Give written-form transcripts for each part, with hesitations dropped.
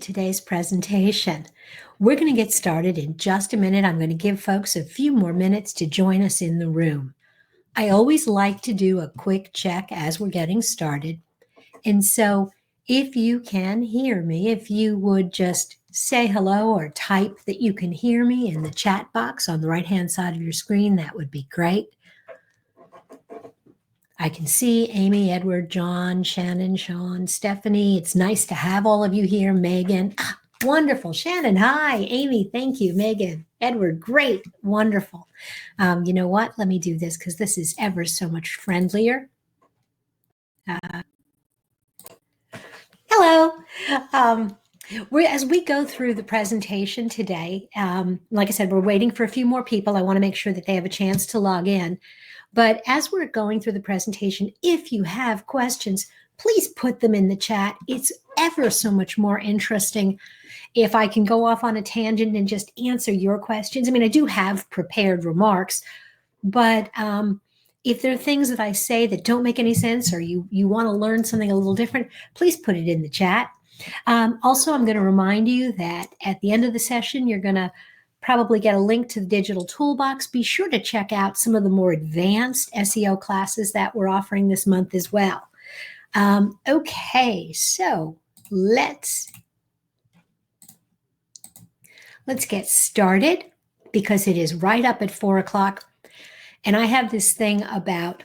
today's presentation. We're going to get started in just a minute. I'm going to give folks a few more minutes to join us in the room. I always like to do a quick check as we're getting started. And so if you can hear me, if you would just say hello or type that you can hear me in the chat box on the right-hand side of your screen, that would be great. I can see Amy, Edward, John, Shannon, Sean, Stephanie. It's nice to have all of you here. Megan, wonderful. Shannon, hi. Amy, thank you. Megan, Edward, great, wonderful. You know what? Let me do this because this is ever so much friendlier. Hello. As we go through the presentation today, like I said, we're waiting for a few more people. I want to make sure that they have a chance to log in. But as we're going through the presentation, if you have questions, please put them in the chat. It's ever so much more interesting if I can go off on a tangent and just answer your questions. I mean, I do have prepared remarks, but if there are things that I say that don't make any sense or you want to learn something a little different, please put it in the chat. Also, I'm going to remind you that at the end of the session, you're going to probably get a link to the digital toolbox. Be sure to check out some of the more advanced SEO classes that we're offering this month as well. Okay, so let's get started because it is right up at 4 o'clock. And I have this thing about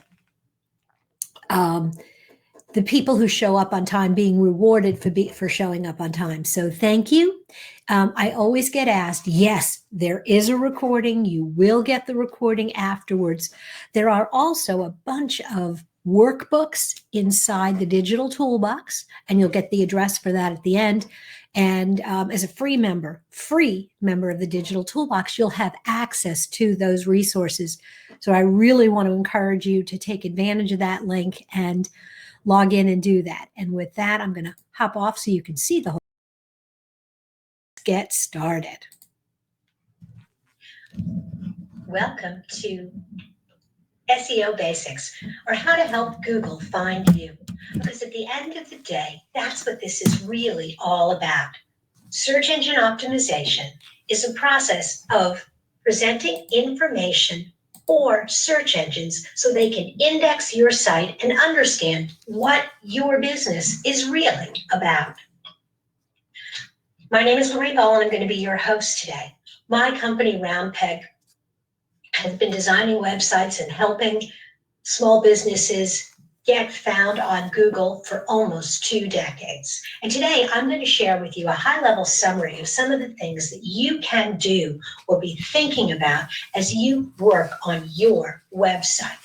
the people who show up on time being rewarded for showing up on time. So thank you. I always get asked, yes, there is a recording. You will get the recording afterwards. There are also a bunch of workbooks inside the digital toolbox, and you'll get the address for that at the end. And as a free member of the digital toolbox, you'll have access to those resources. So I really want to encourage you to take advantage of that link and log in and do that. And with that, I'm going to hop off so you can see the whole. Let's get started. Welcome to SEO Basics, or how to help Google find you. Because at the end of the day, that's what this is really all about. Search engine optimization is a process of presenting information for search engines so they can index your site and understand what your business is really about. My name is Marie Ball, and I'm going to be your host today. My company, Round Peg, has been designing websites and helping small businesses get found on Google for almost 2 decades. And today I'm going to share with you a high-level summary of some of the things that you can do or be thinking about as you work on your website.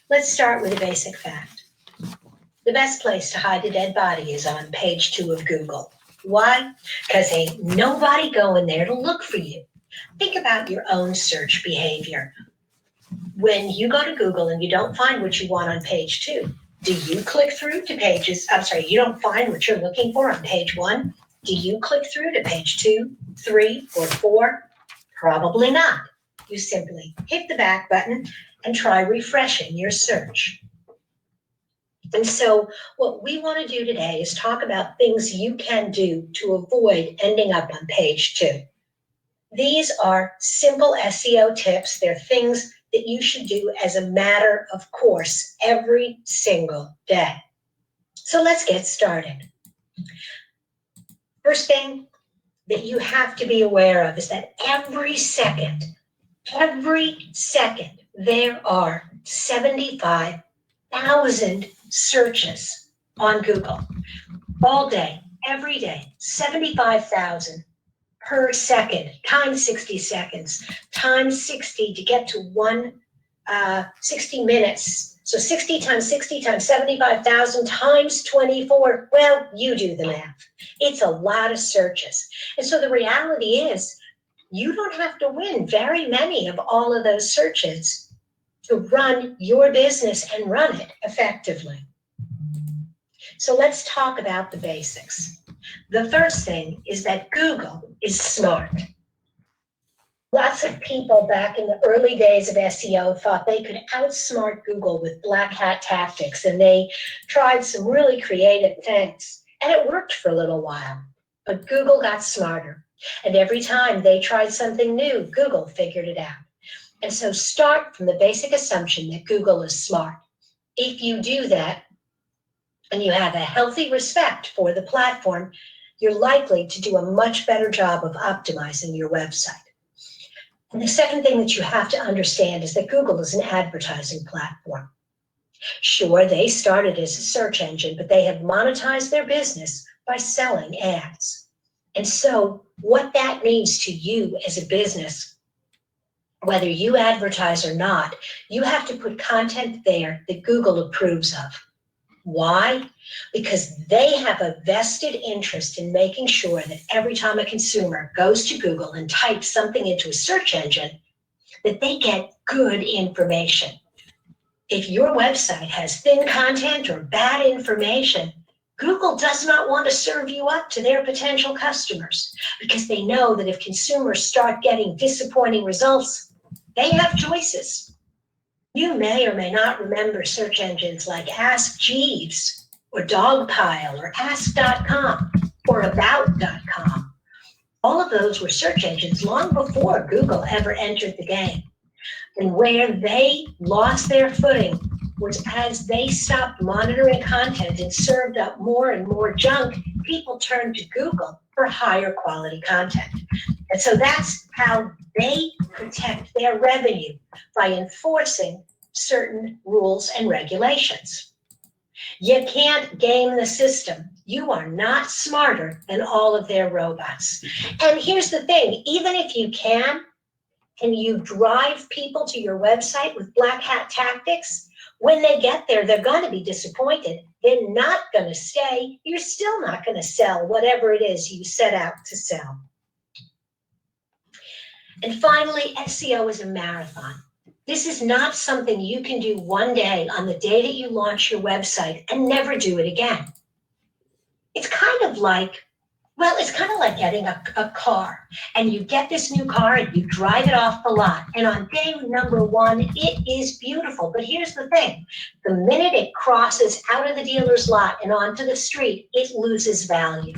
Let's start with a basic fact. The best place to hide a dead body is on page 2 of Google. Why? Because ain't nobody going there to look for you. Think about your own search behavior. When you go to Google and you don't find what you want on page 2, do you click through to you don't find what you're looking for on page 1? Do you click through to page 2, 3, or 4? Probably not. You simply hit the back button and try refreshing your search. And so what we want to do today is talk about things you can do to avoid ending up on page 2. These are simple SEO tips. They're things that you should do as a matter of course every single day. So let's get started. First thing that you have to be aware of is that every second, there are 75,000 searches on Google. All day, every day, 75,000. Per second, times 60 seconds, times 60 to get to 60 minutes. So 60 times 75,000 times 24, well, you do the math. It's a lot of searches. And so the reality is you don't have to win very many of all of those searches to run your business and run it effectively. So let's talk about the basics. The first thing is that Google is smart. Lots of people back in the early days of SEO thought they could outsmart Google with black hat tactics, and they tried some really creative things. And it worked for a little while, but Google got smarter. And every time they tried something new, Google figured it out. And so start from the basic assumption that Google is smart. If you do that, and you have a healthy respect for the platform, you're likely to do a much better job of optimizing your website. And the second thing that you have to understand is that Google is an advertising platform. Sure, they started as a search engine, but they have monetized their business by selling ads. And so what that means to you as a business, whether you advertise or not, you have to put content there that Google approves of. Why? Because they have a vested interest in making sure that every time a consumer goes to Google and types something into a search engine, that they get good information. If your website has thin content or bad information, Google does not want to serve you up to their potential customers because they know that if consumers start getting disappointing results, they have choices. You may or may not remember search engines like Ask Jeeves or Dogpile or Ask.com or About.com. All of those were search engines long before Google ever entered the game. And where they lost their footing was as they stopped monitoring content and served up more and more junk, people turned to Google for higher quality content. And so that's how they protect their revenue, by enforcing certain rules and regulations. You can't game the system. You are not smarter than all of their robots. And here's the thing, even if you can, and you drive people to your website with black hat tactics, when they get there, they're going to be disappointed. They're not going to stay. You're still not going to sell whatever it is you set out to sell. And finally, SEO is a marathon. This is not something you can do one day on the day that you launch your website and never do it again. It's kind of like getting a car, and you get this new car and you drive it off the lot. And on day number one, it is beautiful. But here's the thing, the minute it crosses out of the dealer's lot and onto the street, it loses value.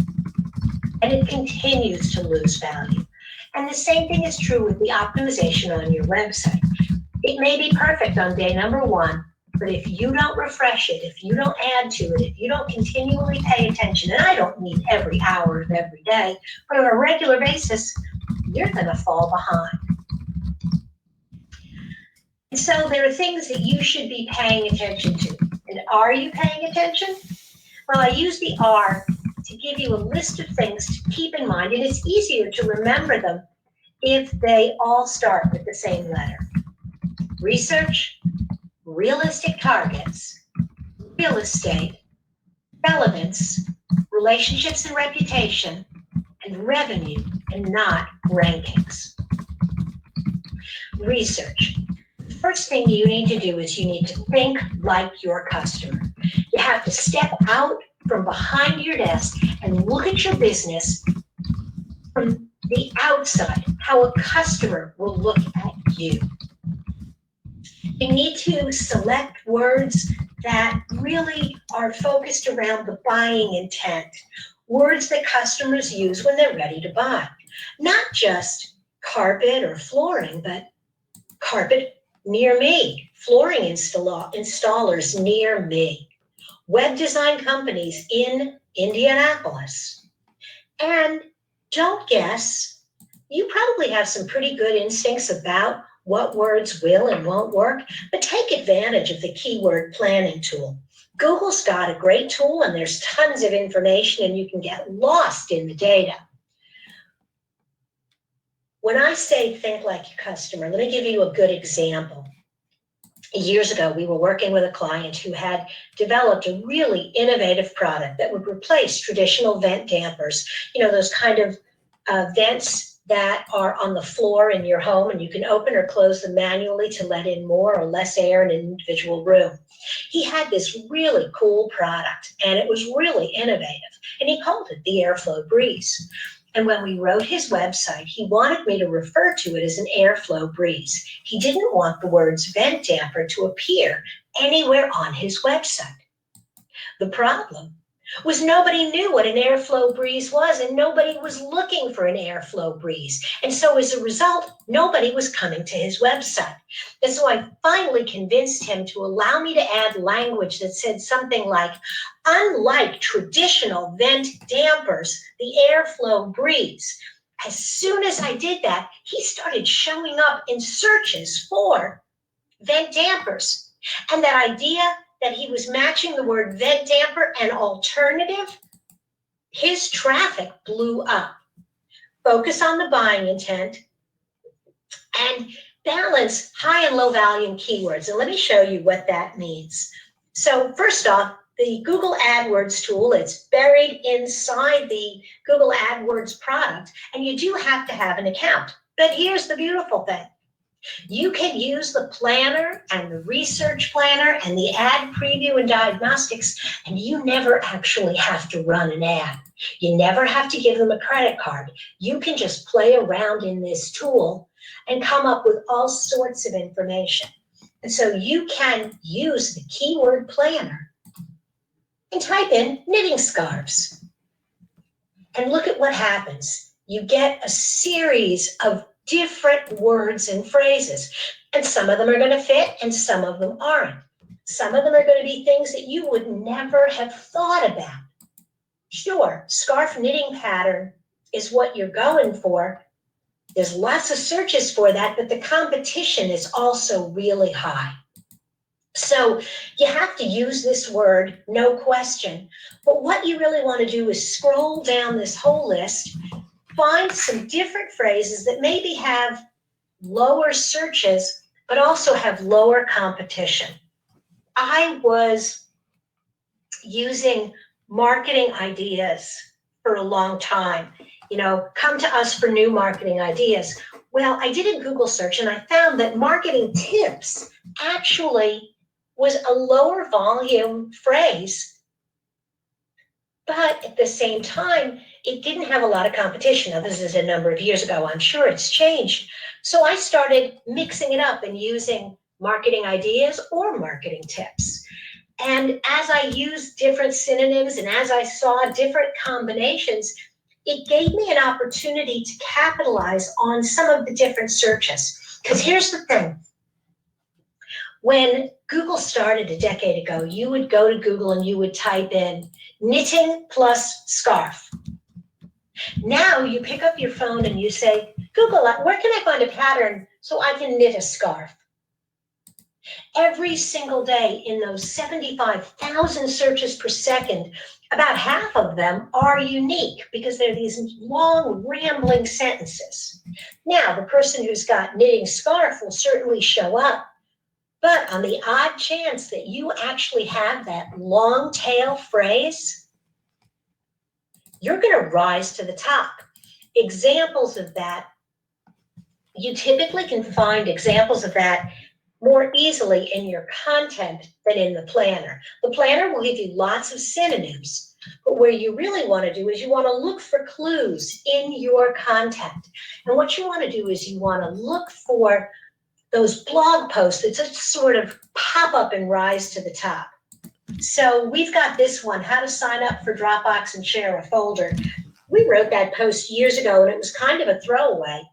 And it continues to lose value. And the same thing is true with the optimization on your website. It may be perfect on day number one, but if you don't refresh it, if you don't add to it, if you don't continually pay attention, and I don't mean every hour of every day, but on a regular basis, you're going to fall behind. And so there are things that you should be paying attention to. And are you paying attention? Well, I use the R to give you a list of things to keep in mind, and it's easier to remember them if they all start with the same letter. Research, realistic targets, real estate, relevance, relationships and reputation, and revenue, and not rankings. Research. The first thing you need to do is you need to think like your customer. You have to step out from behind your desk and look at your business from the outside, how a customer will look at you. You need to select words that really are focused around the buying intent, words that customers use when they're ready to buy. Not just carpet or flooring, but carpet near me, flooring installers near me, web design companies in Indianapolis. And don't guess, you probably have some pretty good instincts about what words will and won't work, but take advantage of the keyword planning tool. Google's got a great tool, and there's tons of information, and you can get lost in the data. When I say think like your customer, let me give you a good example. Years ago, we were working with a client who had developed a really innovative product that would replace traditional vent dampers, those kind of vents that are on the floor in your home, and you can open or close them manually to let in more or less air in an individual room. He had this really cool product, and it was really innovative, and he called it the Airflow Breeze. And when we wrote his website, he wanted me to refer to it as an Airflow Breeze. He didn't want the words vent damper to appear anywhere on his website. The problem was nobody knew what an airflow breeze was, and nobody was looking for an airflow breeze. And so as a result, nobody was coming to his website. And so I finally convinced him to allow me to add language that said something like, unlike traditional vent dampers, the airflow breeze. As soon as I did that, he started showing up in searches for vent dampers. And that idea that he was matching the word vent damper and alternative, his traffic blew up. Focus on the buying intent and balance high and low volume keywords. And let me show you what that means. So first off, the Google AdWords tool, it's buried inside the Google AdWords product, and you do have to have an account. But here's the beautiful thing. You can use the planner and the research planner and the ad preview and diagnostics, and you never actually have to run an ad. You never have to give them a credit card. You can just play around in this tool and come up with all sorts of information. And so you can use the keyword planner and type in knitting scarves. And look at what happens. You get a series of different words and phrases. And some of them are going to fit and some of them aren't. Some of them are going to be things that you would never have thought about. Sure, scarf knitting pattern is what you're going for. There's lots of searches for that, but the competition is also really high. So you have to use this word, no question. But what you really want to do is scroll down this whole list, find some different phrases that maybe have lower searches, but also have lower competition. I was using marketing ideas for a long time. You know, come to us for new marketing ideas. Well, I did a Google search and I found that marketing tips actually was a lower volume phrase, but at the same time, it didn't have a lot of competition. Now, this is a number of years ago. I'm sure it's changed. So I started mixing it up and using marketing ideas or marketing tips. And as I used different synonyms and as I saw different combinations, it gave me an opportunity to capitalize on some of the different searches. Because here's the thing. When Google started a decade ago, you would go to Google and you would type in knitting plus scarf. Now you pick up your phone and you say, Google, where can I find a pattern so I can knit a scarf? Every single day in those 75,000 searches per second, about half of them are unique because they're these long, rambling sentences. Now, the person who's got knitting scarf will certainly show up. But on the odd chance that you actually have that long tail phrase, you're going to rise to the top. Examples of that, you typically can find examples of that more easily in your content than in the planner. The planner will give you lots of synonyms, but where you really want to do is you want to look for clues in your content. And what you want to do is you want to look for those blog posts that just sort of pop up and rise to the top. So we've got this one, how to sign up for Dropbox and share a folder. We wrote that post years ago and it was kind of a throwaway,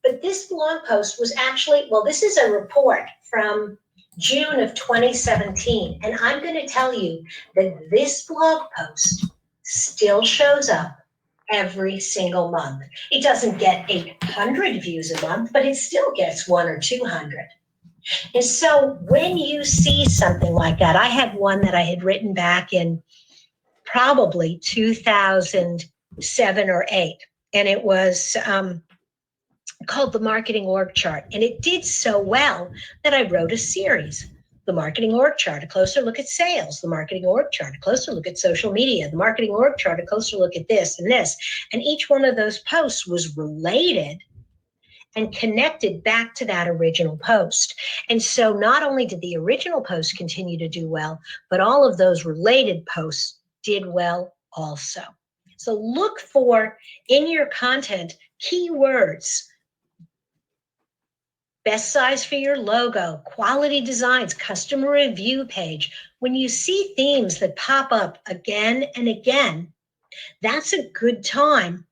but this blog post was actually, well, this is a report from June of 2017. And I'm going to tell you that this blog post still shows up every single month. It doesn't get 800 views a month, but it still gets 100 or 200. And so when you see something like that, I had one that I had written back in probably 2007 or 8, and it was called the Marketing Org Chart. And it did so well that I wrote a series. The Marketing Org Chart, a closer look at sales. The Marketing Org Chart, a closer look at social media. The Marketing Org Chart, a closer look at this and this. And each one of those posts was related and connected back to that original post. And so not only did the original post continue to do well, but all of those related posts did well also. So look for, in your content, keywords best size for your logo, quality designs, customer review page. When you see themes that pop up again and again, that's a good time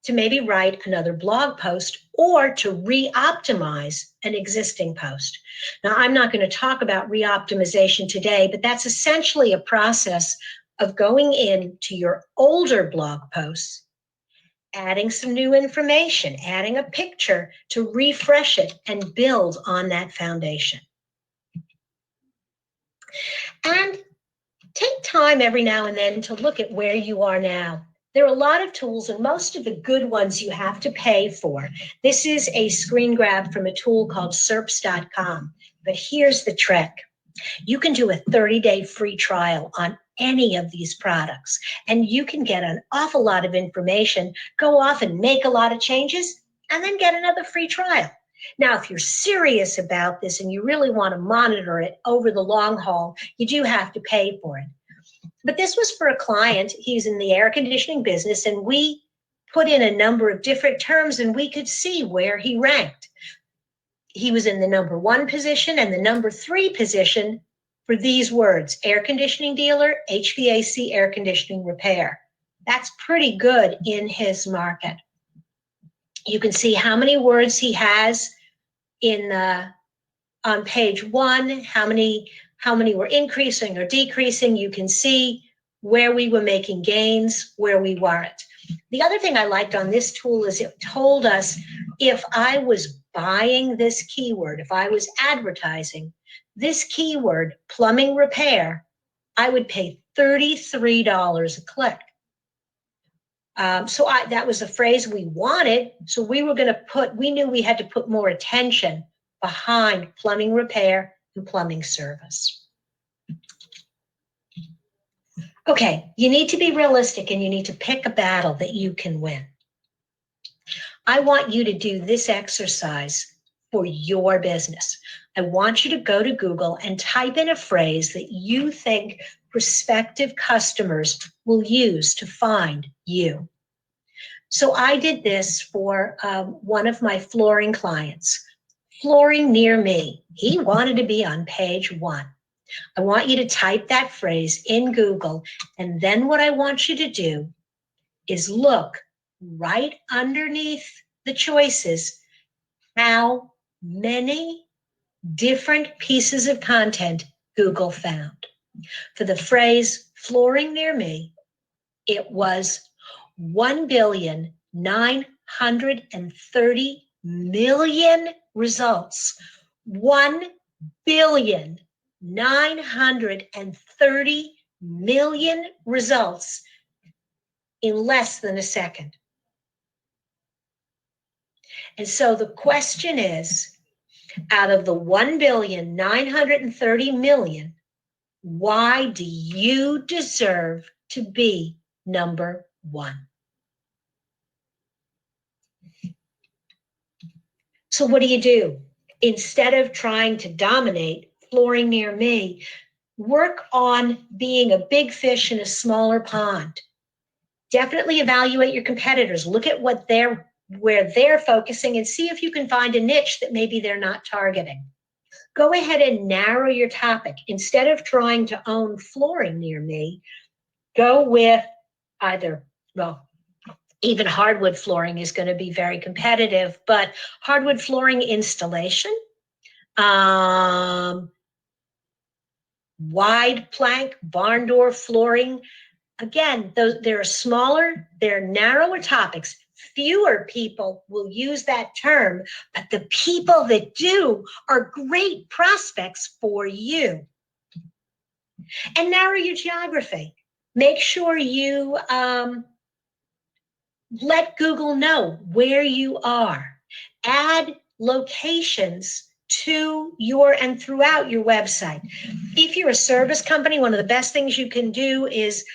to maybe write another blog post or to re-optimize an existing post. Now, I'm not going to talk about re-optimization today, but that's essentially a process of going into your older blog posts, adding some new information, adding a picture to refresh it and build on that foundation. And take time every now and then to look at where you are now. There are a lot of tools, and most of the good ones you have to pay for. This is a screen grab from a tool called serps.com. But here's the trick. You can do a 30-day free trial on any of these products, and you can get an awful lot of information, go off and make a lot of changes, and then get another free trial. Now, if you're serious about this and you really want to monitor it over the long haul, you do have to pay for it. But this was for a client. He's in the air conditioning business, and we put in a number of different terms, and we could see where he ranked. He was in the number 1 position and the number 3 position for these words: air conditioning dealer, HVAC air conditioning repair. That's pretty good in his market. You can see how many words he has in on page 1, how many were increasing or decreasing. You can see where we were making gains, where we weren't. The other thing I liked on this tool is it told us if I was buying this keyword, if I was advertising this keyword, plumbing repair, I would pay $33 a click. So that was the phrase we wanted. So we knew we had to put more attention behind plumbing repair and plumbing service. Okay, you need to be realistic and you need to pick a battle that you can win. I want you to do this exercise for your business. I want you to go to Google and type in a phrase that you think prospective customers will use to find you. So I did this for one of my flooring clients. Flooring near me. He wanted to be on page 1. I want you to type that phrase in Google, and then what I want you to do is look right underneath the choices how many different pieces of content Google found. For the phrase flooring near me, it was 1,930,000,000 results. 1,930,000,000 results in less than a second. And so the question is, out of the 1,930,000,000, why do you deserve to be number 1? So what do? Instead of trying to dominate flooring near me, work on being a big fish in a smaller pond. Definitely evaluate your competitors. Look at where they're focusing and see if you can find a niche that maybe they're not targeting. Go ahead and narrow your topic. Instead of trying to own flooring near me, go with even hardwood flooring is going to be very competitive, but hardwood flooring installation, wide plank, barn door flooring. Again, they're smaller, they're narrower topics. Fewer people will use that term, but the people that do are great prospects for you. And narrow your geography. Make sure you let Google know where you are. Add locations to and throughout your website. If you're a service company, one of the best things you can do is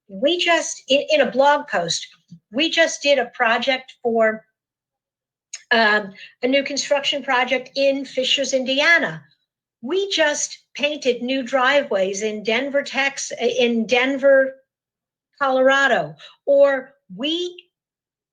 in a blog post, we just did a project for a new construction project in Fishers, Indiana. We just painted new driveways in Denver, Colorado, or we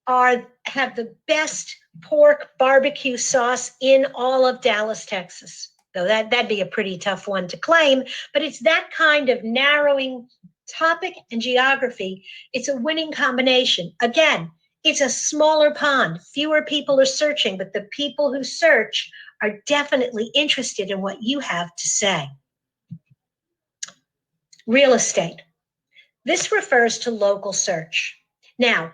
have the best pork barbecue sauce in all of Dallas, Texas. Though that'd be a pretty tough one to claim, but it's that kind of narrowing topic and geography. It's a winning combination. Again, it's a smaller pond. Fewer people are searching, but the people who search are definitely interested in what you have to say. Real estate. This refers to local search. Now,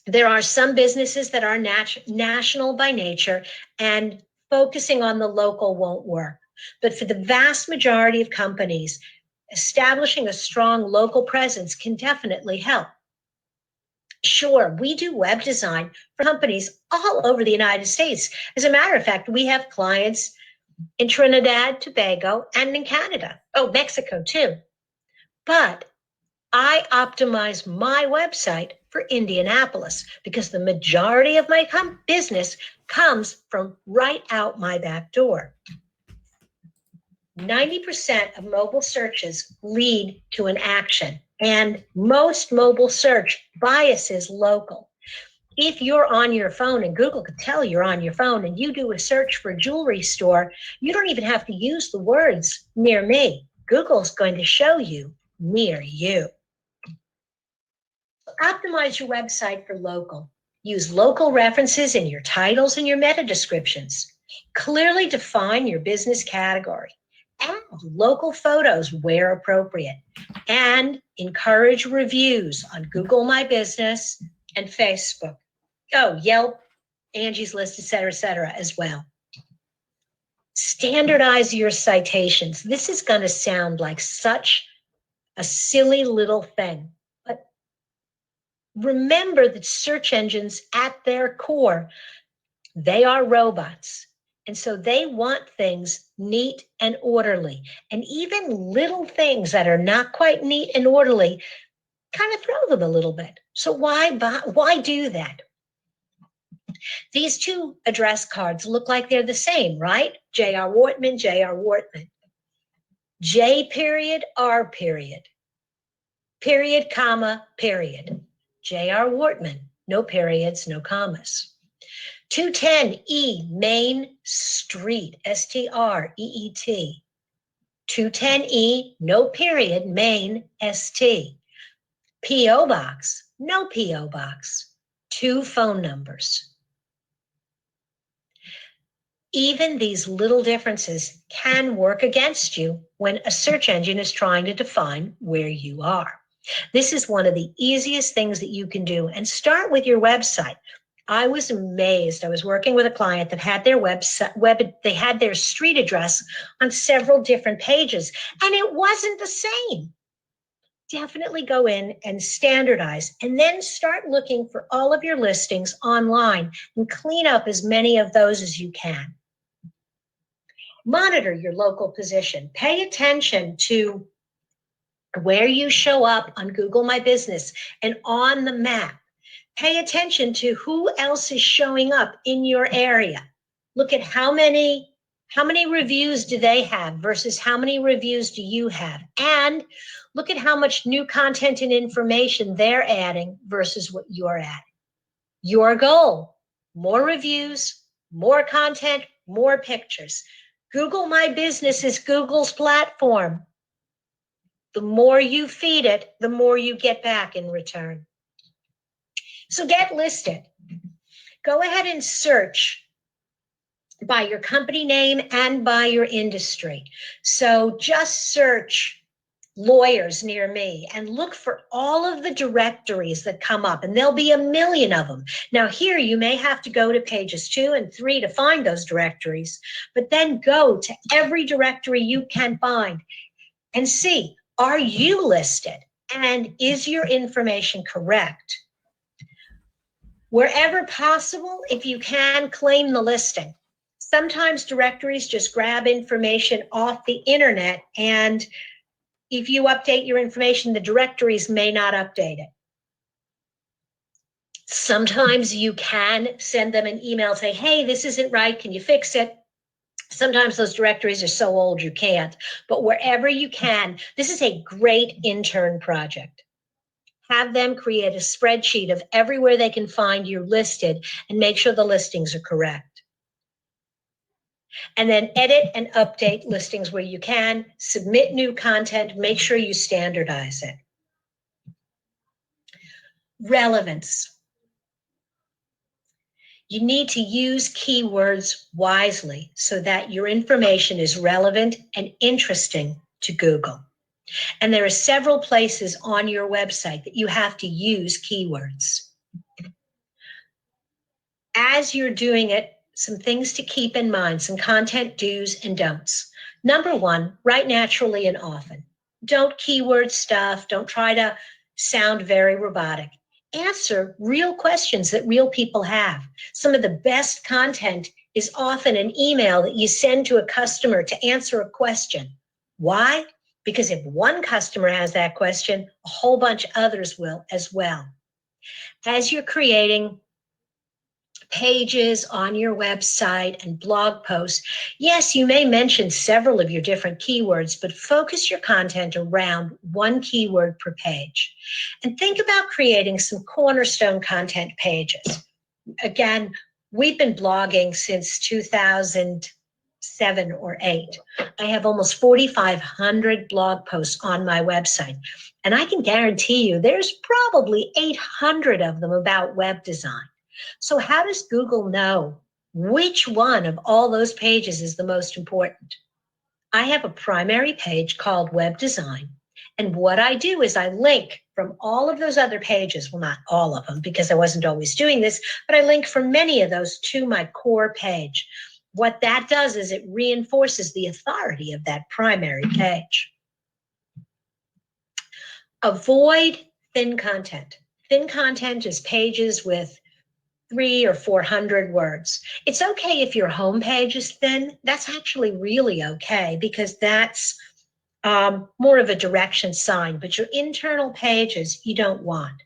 there are some businesses that are national by nature, and focusing on the local won't work. But for the vast majority of companies, establishing a strong local presence can definitely help. Sure, we do web design for companies all over the United States. As a matter of fact, we have clients in Trinidad, Tobago, and in Canada. Oh, Mexico too. But I optimize my website for Indianapolis because the majority of my business comes from right out my back door. 90% of mobile searches lead to an action, and most mobile search biases local. If you're on your phone and Google could tell you're on your phone and you do a search for a jewelry store, you don't even have to use the words near me. Google's going to show you near you. Optimize your website for local. Use local references in your titles and your meta descriptions. Clearly define your business category. Add local photos where appropriate. And encourage reviews on Google My Business and Facebook. Oh, Yelp, Angie's List, et cetera, as well. Standardize your citations. This is going to sound like such a silly little thing, but remember that search engines at their core, they are robots. And so they want things neat and orderly. And even little things that are not quite neat and orderly kind of throw them a little bit. So why do that? These two address cards look like they're the same, right? J.R. Wortman, J.R. Wortman. J period, R period. Period, comma, period. J.R. Wortman, no periods, no commas. 210 E Main Street, S-T-R-E-E-T. 210 E, no period, Main, S-T. P.O. Box, no P.O. Box. 2 phone numbers. Even these little differences can work against you when a search engine is trying to define where you are. This is one of the easiest things that you can do, and start with your website. I was amazed. I was working with a client that had their they had their street address on several different pages, and it wasn't the same. Definitely go in and standardize, and then start looking for all of your listings online and clean up as many of those as you can. Monitor your local position. Pay attention to where you show up on Google My Business and on the map. Pay attention to who else is showing up in your area. Look at how many reviews do they have versus how many reviews do you have? And look at how much new content and information they're adding versus what you're adding. Your goal, more reviews, more content, more pictures. Google My Business is Google's platform. The more you feed it, the more you get back in return. So get listed. Go ahead and search by your company name and by your industry. So just search lawyers near me and look for all of the directories that come up, and there'll be a million of them. Now here you may have to go to pages 2 and 3 to find those directories, but then go to every directory you can find and see, are you listed and is your information correct? Wherever possible, if you can, claim the listing. Sometimes directories just grab information off the internet, and if you update your information, the directories may not update it. Sometimes you can send them an email, say, hey, this isn't right, can you fix it? Sometimes those directories are so old you can't, but wherever you can, this is a great intern project. Have them create a spreadsheet of everywhere they can find you listed and make sure the listings are correct. And then edit and update listings where you can, submit new content, make sure you standardize it. Relevance. You need to use keywords wisely so that your information is relevant and interesting to Google. And there are several places on your website that you have to use keywords. As you're doing it, some things to keep in mind, some content do's and don'ts. Number one, write naturally and often. Don't keyword stuff. Don't try to sound very robotic. Answer real questions that real people have. Some of the best content is often an email that you send to a customer to answer a question. Why? Because if one customer has that question, a whole bunch of others will as well. As you're creating pages on your website and blog posts, yes, you may mention several of your different keywords, but focus your content around one keyword per page. And think about creating some cornerstone content pages. Again, we've been blogging since 2007 or 8. I have almost 4,500 blog posts on my website. And I can guarantee you there's probably 800 of them about web design. So how does Google know which one of all those pages is the most important? I have a primary page called Web Design. And what I do is I link from all of those other pages, well, not all of them because I wasn't always doing this, but I link from many of those to my core page. What that does is it reinforces the authority of that primary page. Avoid thin content. Thin content is pages with 300 or 400 words. It's okay if your homepage is thin. That's actually really okay because that's more of a direction sign, but your internal pages you don't want.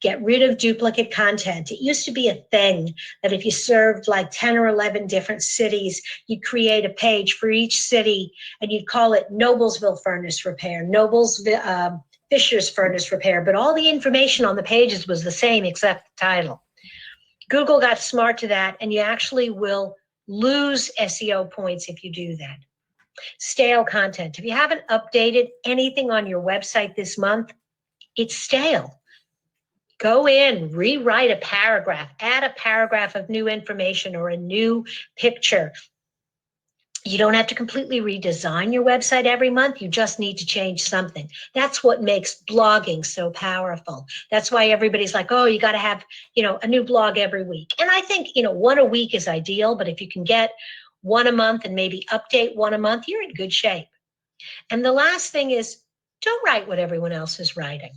Get rid of duplicate content. It used to be a thing that if you served like 10 or 11 different cities, you'd create a page for each city and you'd call it Noblesville Furnace Repair, Fisher's Furnace Repair, but all the information on the pages was the same except the title. Google got smart to that, and you actually will lose SEO points if you do that. Stale content. If you haven't updated anything on your website this month, it's stale. Go in, rewrite a paragraph, add a paragraph of new information or a new picture. You don't have to completely redesign your website every month. You just need to change something. That's what makes blogging so powerful. That's why everybody's like, oh, you got to have, a new blog every week. And I think, one a week is ideal, but if you can get one a month and maybe update one a month, you're in good shape. And the last thing is don't write what everyone else is writing.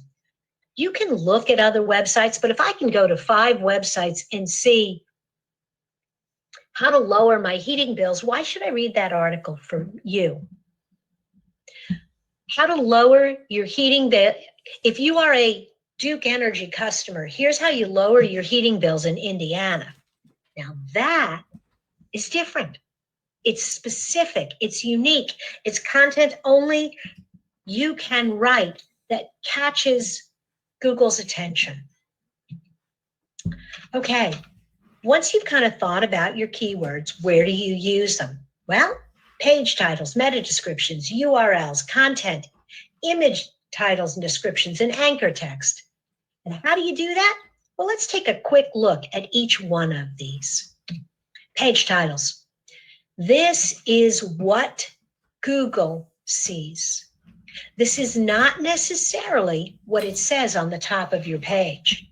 You can look at other websites, but if I can go to 5 websites and see how to lower my heating bills, why should I read that article for you? How to lower your heating bill. If you are a Duke Energy customer, here's how you lower your heating bills in Indiana. Now that is different. It's specific, it's unique, it's content only you can write that catches Google's attention. Okay. Once you've kind of thought about your keywords, where do you use them? Well, page titles, meta descriptions, URLs, content, image titles and descriptions, and anchor text. And how do you do that? Well, let's take a quick look at each one of these. Page titles. This is what Google sees. This is not necessarily what it says on the top of your page.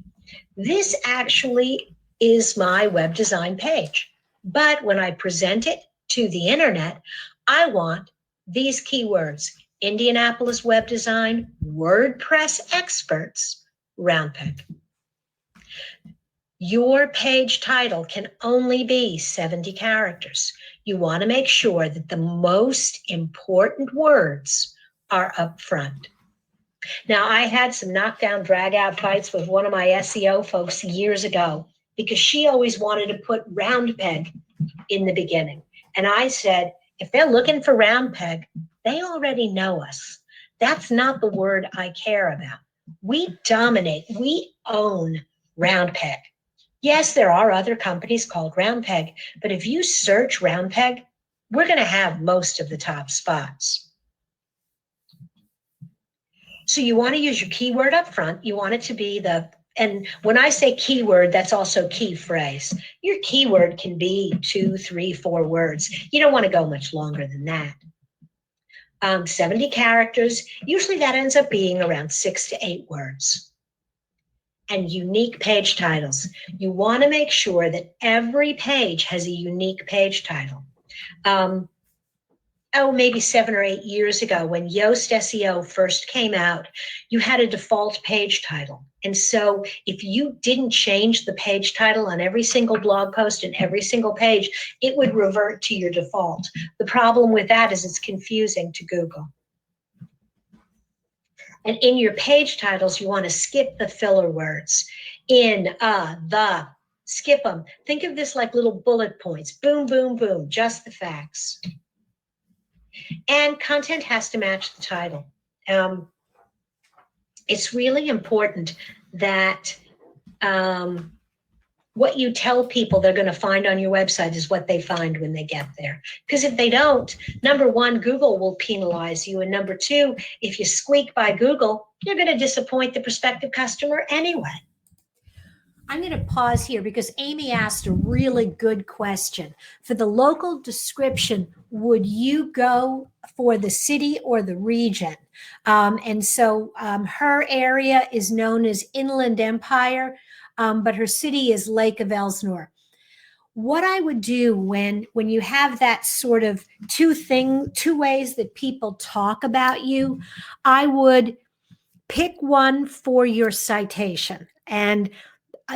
This actually is my web design page. But when I present it to the internet, I want these keywords: Indianapolis web design, WordPress experts, round peg. Your page title can only be 70 characters. You want to make sure that the most important words are up front. Now, I had some knockdown, drag-out fights with one of my SEO folks years ago because she always wanted to put round peg in the beginning. And I said, if they're looking for round peg, they already know us. That's not the word I care about. We dominate, we own round peg. Yes, there are other companies called round peg, but if you search round peg, we're going to have most of the top spots. So you want to use your keyword up front. You want it to be and when I say keyword, that's also key phrase. Your keyword can be 2, 3, 4 words. You don't want to go much longer than that. 70 characters, usually that ends up being around 6 to 8 words. And unique page titles. You want to make sure that every page has a unique page title. Maybe 7 or 8 years ago when Yoast SEO first came out, you had a default page title. And so if you didn't change the page title on every single blog post and every single page, it would revert to your default. The problem with that is it's confusing to Google. And in your page titles, you want to skip the filler words. In, the, skip them. Think of this like little bullet points. Boom, boom, boom, just the facts. And content has to match the title. It's really important that what you tell people they're going to find on your website is what they find when they get there. Because if they don't, number one, Google will penalize you. And number two, if you squeak by Google, you're going to disappoint the prospective customer anyway. I'm going to pause here because Amy asked a really good question. For the local description, would you go for the city or the region? And so her area is known as Inland Empire, but her city is Lake of Elsinore. What I would do when you have that sort of two ways that people talk about you, I would pick one for your citation, and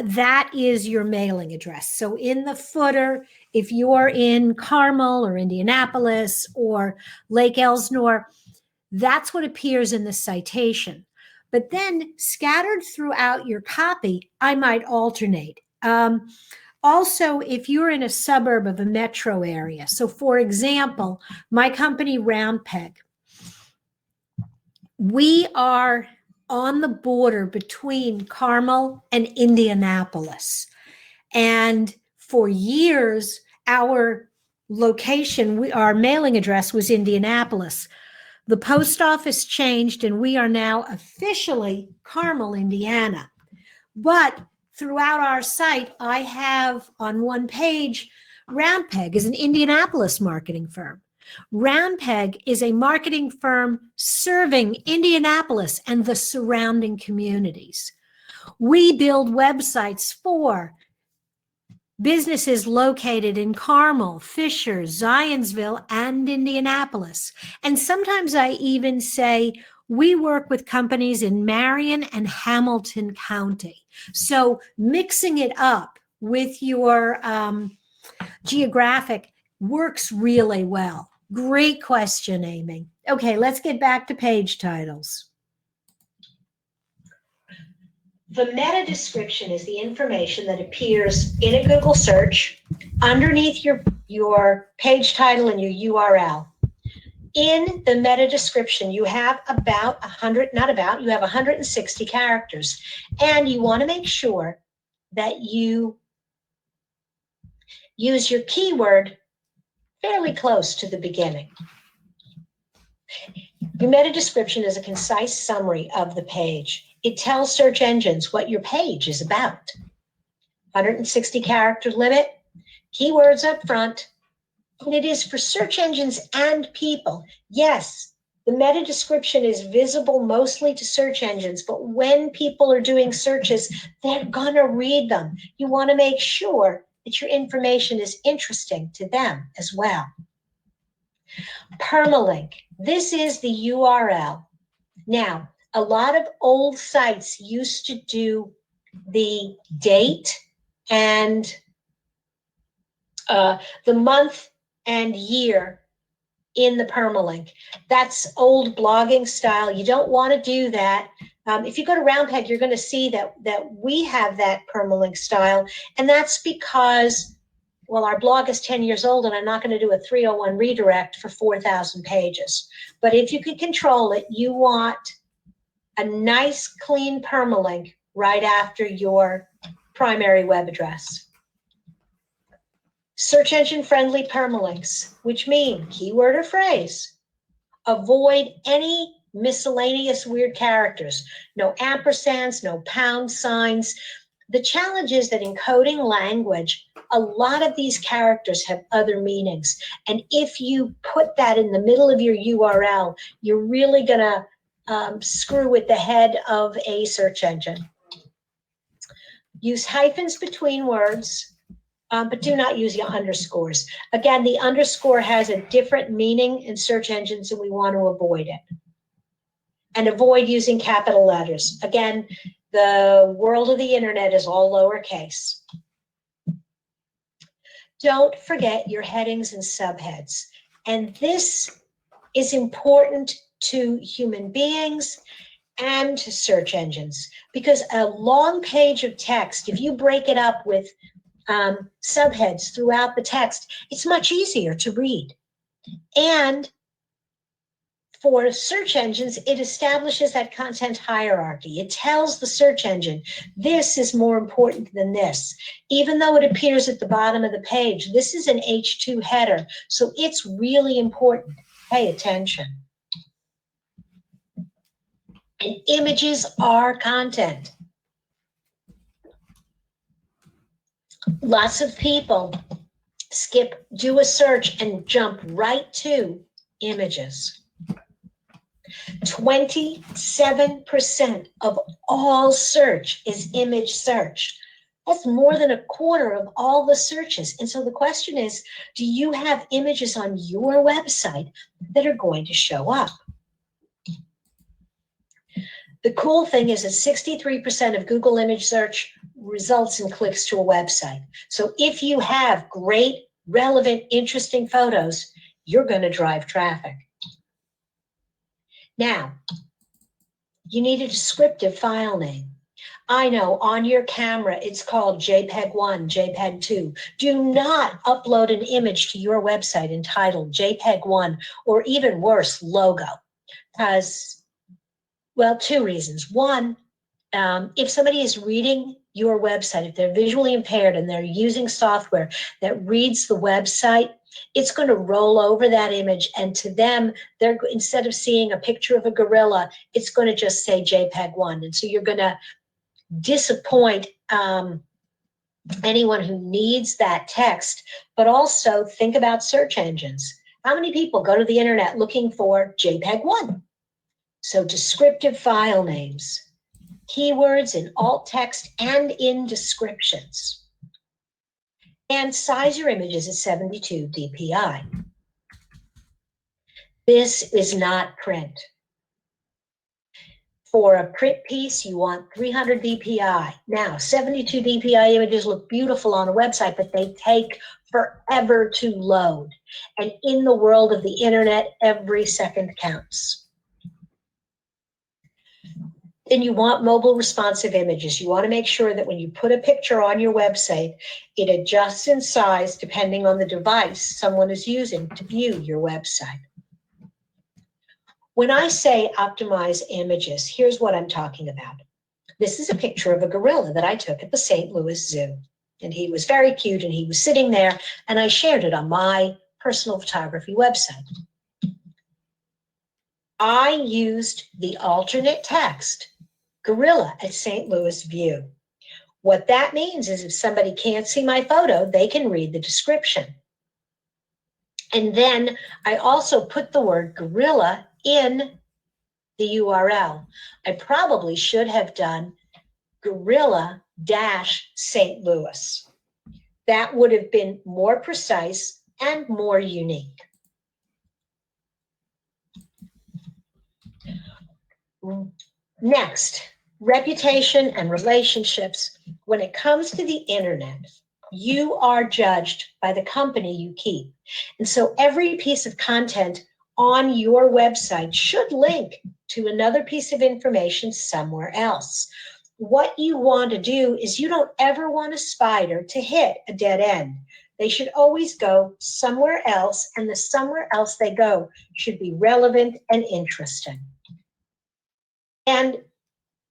that is your mailing address. So in the footer, if you're in Carmel or Indianapolis or Lake Elsinore, that's what appears in the citation. But then scattered throughout your copy, I might alternate. Also, if you're in a suburb of a metro area, so for example, my company Round Peg, we are on the border between Carmel and Indianapolis. And for years, our location, our mailing address was Indianapolis. The post office changed and we are now officially Carmel, Indiana. But throughout our site, I have on one page, Round Peg is an Indianapolis marketing firm. Round Peg is a marketing firm serving Indianapolis and the surrounding communities. We build websites for businesses located in Carmel, Fisher, Zionsville, and Indianapolis. And sometimes I even say we work with companies in Marion and Hamilton County. So mixing it up with your geographic works really well. Great question, Amy. Okay, let's get back to page titles. The meta description is the information that appears in a Google search underneath your page title and your URL. In the meta description, you have you have 160 characters. And you want to make sure that you use your keyword fairly close to the beginning. Your meta description is a concise summary of the page. It tells search engines what your page is about. 160 character limit, keywords up front, and it is for search engines and people. Yes, the meta description is visible mostly to search engines, but when people are doing searches, they're gonna read them. You wanna make sure that your information is interesting to them as well. Permalink, this is the URL. Now, a lot of old sites used to do the date and the month and year in the permalink. That's old blogging style. You don't want to do that. If you go to Round Peg, you're going to see that we have that permalink style, and that's because, well, our blog is 10 years old, and I'm not going to do a 301 redirect for 4,000 pages. But if you can control it, you want a nice clean permalink right after your primary web address. Search engine friendly permalinks, which mean keyword or phrase. Avoid any miscellaneous weird characters. No ampersands, no pound signs. The challenge is that in coding language, a lot of these characters have other meanings. And if you put that in the middle of your URL, you're really going to screw with the head of a search engine. Use hyphens between words, but do not use your underscores. Again, the underscore has a different meaning in search engines, and we want to avoid it. And avoid using capital letters. Again, the world of the internet is all lowercase. Don't forget your headings and subheads. And this is important to human beings and to search engines, because a long page of text, if you break it up with subheads throughout the text, it's much easier to read. And for search engines, it establishes that content hierarchy. It tells the search engine, this is more important than this. Even though it appears at the bottom of the page, this is an H2 header, so it's really important. Pay attention. And images are content. Lots of people do a search and jump right to images. 27% of all search is image search. That's more than a quarter of all the searches. And so the question is, do you have images on your website that are going to show up? The cool thing is that 63% of Google image search results in clicks to a website. So if you have great, relevant, interesting photos, you're going to drive traffic. Now, you need a descriptive file name. I know on your camera, it's called JPEG 1, JPEG 2. Do not upload an image to your website entitled JPEG 1, or even worse, logo. Because, well, two reasons. One, if somebody is reading your website, if they're visually impaired and they're using software that reads the website, it's going to roll over that image, and to them, they're, instead of seeing a picture of a gorilla, it's going to just say JPEG 1. And so you're going to disappoint anyone who needs that text. But also think about search engines. How many people go to the internet looking for JPEG 1? So descriptive file names, keywords in alt text and in descriptions. And size your images at 72 dpi. This is not print. For a print piece, you want 300 dpi. Now, 72 dpi images look beautiful on a website, but they take forever to load. And in the world of the internet, every second counts. Then you want mobile responsive images. You want to make sure that when you put a picture on your website, it adjusts in size depending on the device someone is using to view your website. When I say optimize images, here's what I'm talking about. This is a picture of a gorilla that I took at the St. Louis Zoo. And he was very cute, and he was sitting there, and I shared it on my personal photography website. I used the alternate text, gorilla at St. Louis View. What that means is if somebody can't see my photo, they can read the description. And then I also put the word gorilla in the URL. I probably should have done gorilla-St. Louis. That would have been more precise and more unique. Next, reputation and relationships. When it comes to the internet, you are judged by the company you keep. And so every piece of content on your website should link to another piece of information somewhere else. What you want to do is you don't ever want a spider to hit a dead end. They should always go somewhere else, and the somewhere else they go should be relevant and interesting. And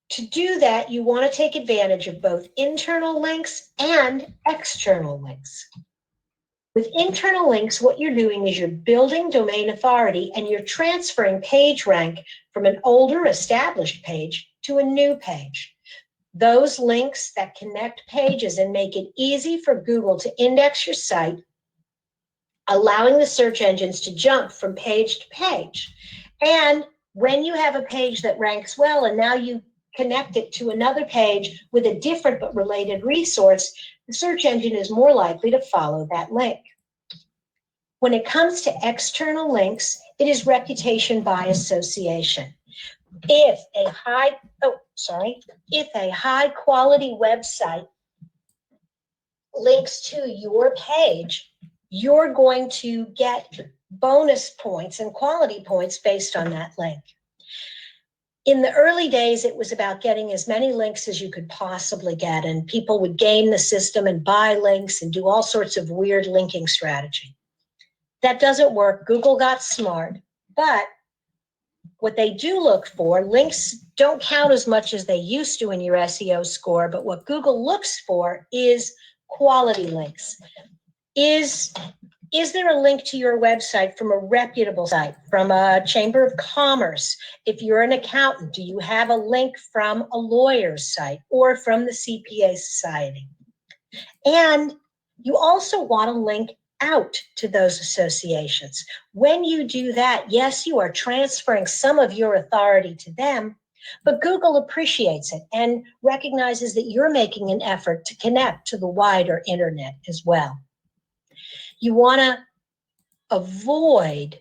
to do that, you want to take advantage of both internal links and external links. With internal links, what you're doing is you're building domain authority and you're transferring page rank from an older established page to a new page. Those links that connect pages and make it easy for Google to index your site, allowing the search engines to jump from page to page. And when you have a page that ranks well and now you connect it to another page with a different but related resource, the search engine is more likely to follow that link. When it comes to external links, it is reputation by association. If a high quality website links to your page, you're going to get bonus points and quality points based on that link. In the early days, it was about getting as many links as you could possibly get, and people would game the system and buy links and do all sorts of weird linking strategy. That doesn't work. Google got smart, but what they do look for, links don't count as much as they used to in your SEO score, but what Google looks for is quality links. Is there a link to your website from a reputable site, from a chamber of commerce? If you're an accountant, do you have a link from a lawyer's site or from the CPA Society? And you also want to link out to those associations. When you do that, yes, you are transferring some of your authority to them, but Google appreciates it and recognizes that you're making an effort to connect to the wider internet as well. You want to avoid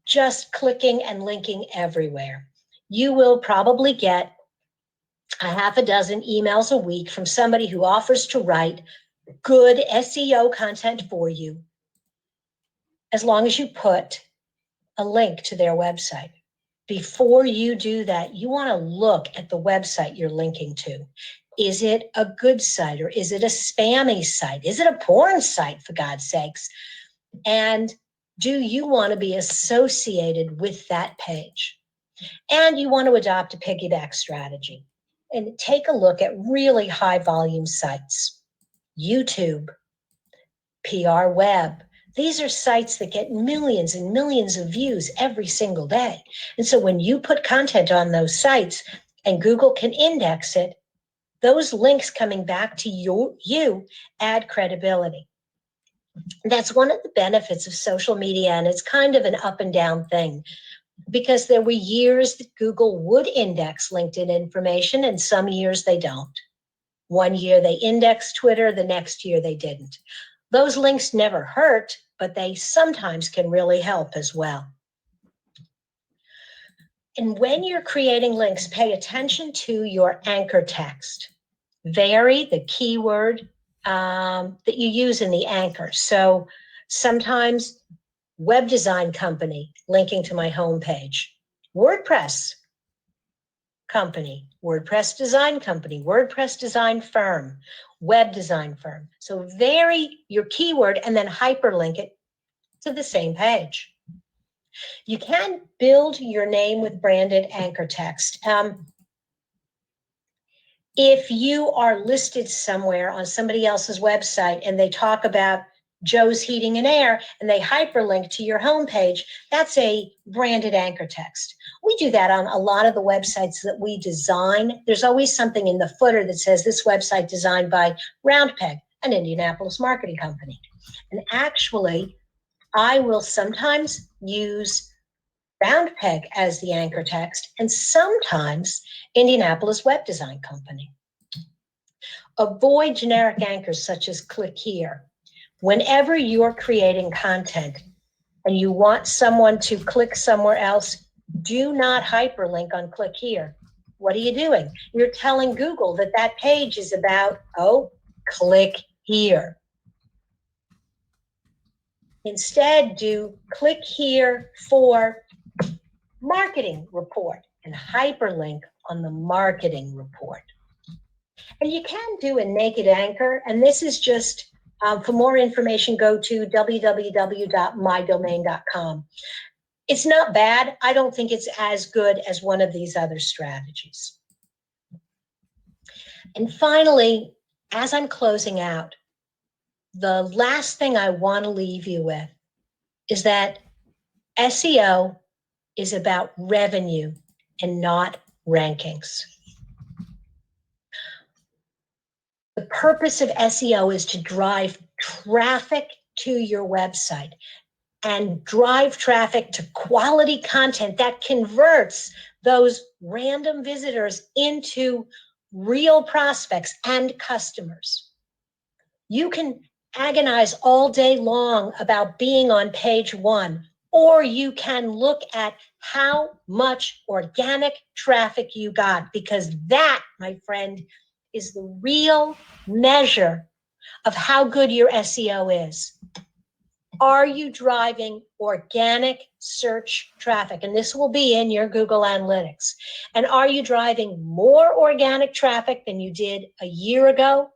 just clicking and linking everywhere. You will probably get a half a dozen emails a week from somebody who offers to write good SEO content for you, as long as you put a link to their website. Before you do that, you want to look at the website you're linking to. Is it a good site or is it a spammy site? Is it a porn site, for God's sakes? And do you want to be associated with that page? And you want to adopt a piggyback strategy and take a look at really high volume sites. YouTube, PR Web. These are sites that get millions and millions of views every single day. And so when you put content on those sites and Google can index it, those links coming back to you add credibility. That's one of the benefits of social media, and it's kind of an up and down thing, because there were years that Google would index LinkedIn information and some years they don't. One year they indexed Twitter, the next year they didn't. Those links never hurt, but they sometimes can really help as well. And when you're creating links, pay attention to your anchor text. Vary the keyword that you use in the anchor. So sometimes web design company linking to my homepage, WordPress company, WordPress design company, WordPress design firm, web design firm. So vary your keyword and then hyperlink it to the same page. You can build your name with branded anchor text. If you are listed somewhere on somebody else's website and they talk about Joe's Heating and Air and they hyperlink to your homepage, that's a branded anchor text. We do that on a lot of the websites that we design. There's always something in the footer that says this website designed by Roundpeg, an Indianapolis marketing company. And actually, I will sometimes use Roundpeg as the anchor text and sometimes Indianapolis Web Design Company. Avoid generic anchors such as click here. Whenever you're creating content and you want someone to click somewhere else, do not hyperlink on click here. What are you doing? You're telling Google that that page is about, click here. Instead, do click here for marketing report and hyperlink on the marketing report. And you can do a naked anchor, and this is just, for more information, go to www.mydomain.com. It's not bad. I don't think it's as good as one of these other strategies. And finally, as I'm closing out, the last thing I want to leave you with is that SEO is about revenue and not rankings. The purpose of SEO is to drive traffic to your website and drive traffic to quality content that converts those random visitors into real prospects and customers. You can agonize all day long about being on page one, or you can look at how much organic traffic you got, because that, my friend, is the real measure of how good your SEO is. Are you driving organic search traffic? And this will be in your Google Analytics. And are you driving more organic traffic than you did a year ago?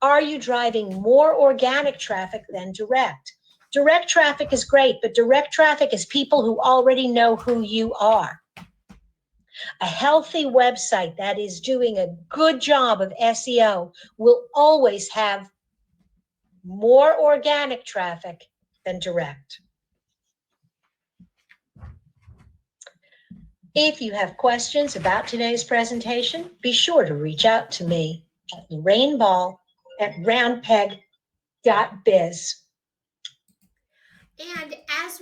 Are you driving more organic traffic than direct? Direct traffic is great, but direct traffic is people who already know who you are. A healthy website that is doing a good job of SEO will always have more organic traffic than direct. If you have questions about today's presentation, be sure to reach out to me at lorraineball@roundpeg.biz. And as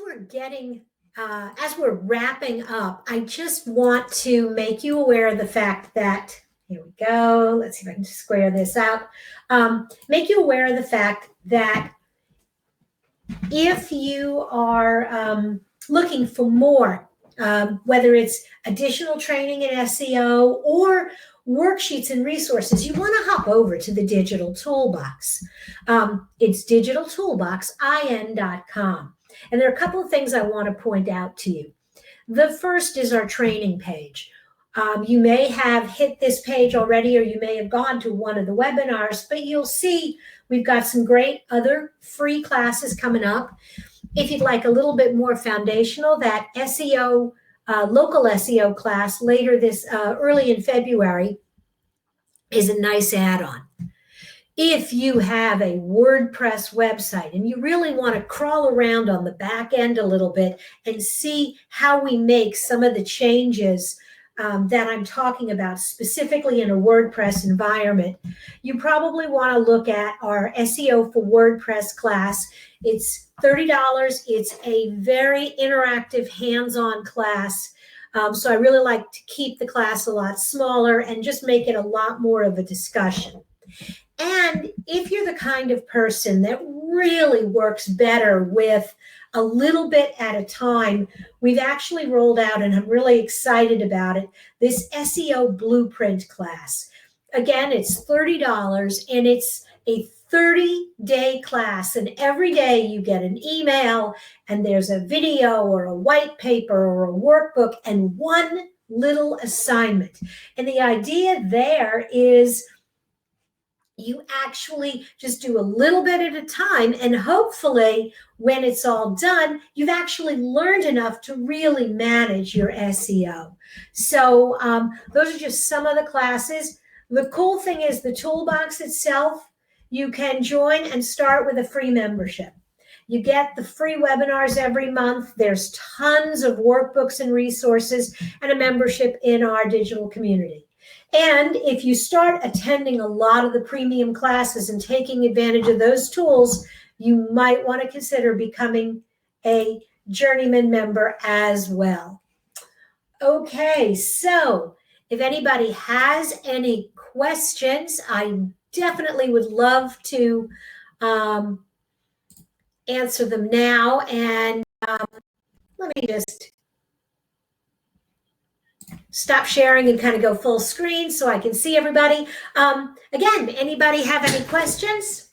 we're wrapping up, I just want to make you aware of the fact that, here we go, let's see if I can square this out, make you aware of the fact that if you are looking for more, whether it's additional training in SEO or worksheets and resources, you want to hop over to the Digital Toolbox. It's digitaltoolboxin.com. And there are a couple of things I want to point out to you. The first is our training page. You may have hit this page already, or you may have gone to one of the webinars, but you'll see we've got some great other free classes coming up. If you'd like a little bit more foundational, that SEO, local SEO class later this early in February is a nice add-on. If you have a WordPress website and you really want to crawl around on the back end a little bit and see how we make some of the changes that I'm talking about specifically in a WordPress environment, you probably want to look at our SEO for WordPress class. It's $30. It's a very interactive, hands-on class. So I really like to keep the class a lot smaller and just make it a lot more of a discussion. And if you're the kind of person that really works better with a little bit at a time, we've actually rolled out, and I'm really excited about it, this SEO Blueprint class. Again, it's $30, and it's a 30-day class, and every day you get an email, and there's a video or a white paper or a workbook and one little assignment. And the idea there is you actually just do a little bit at a time, and hopefully when it's all done, you've actually learned enough to really manage your SEO. So those are just some of the classes. The cool thing is the toolbox itself, you can join and start with a free membership. You get the free webinars every month. There's tons of workbooks and resources and a membership in our digital community. And if you start attending a lot of the premium classes and taking advantage of those tools, you might want to consider becoming a journeyman member as well. Okay, so if anybody has any questions, I definitely would love to answer them now. And let me just stop sharing and kind of go full screen so I can see everybody. Again, anybody have any questions?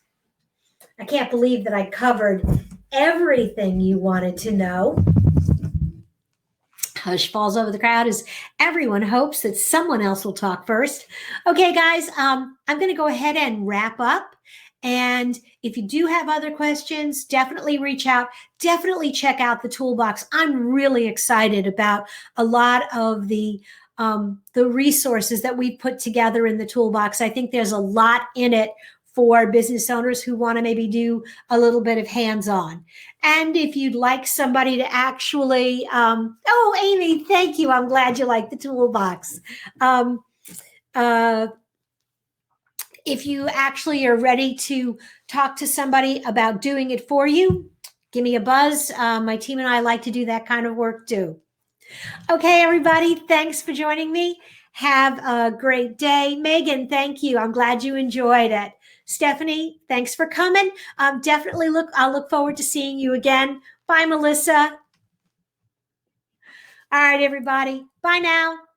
I can't believe that I covered everything you wanted to know. Hush falls over the crowd as everyone hopes that someone else will talk first. Okay, guys, I'm going to go ahead and wrap up. And if you do have other questions, definitely reach out. Definitely check out the toolbox. I'm really excited about a lot of the resources that we put together in the toolbox. I think there's a lot in it for business owners who want to maybe do a little bit of hands-on. And if you'd like somebody to actually, oh, Amy, thank you. I'm glad you like the toolbox. If you actually are ready to talk to somebody about doing it for you, give me a buzz. My team and I like to do that kind of work too. Okay, everybody, thanks for joining me. Have a great day. Megan, thank you. I'm glad you enjoyed it. Stephanie, thanks for coming. I'll look forward to seeing you again. Bye, Melissa. All right, everybody. Bye now.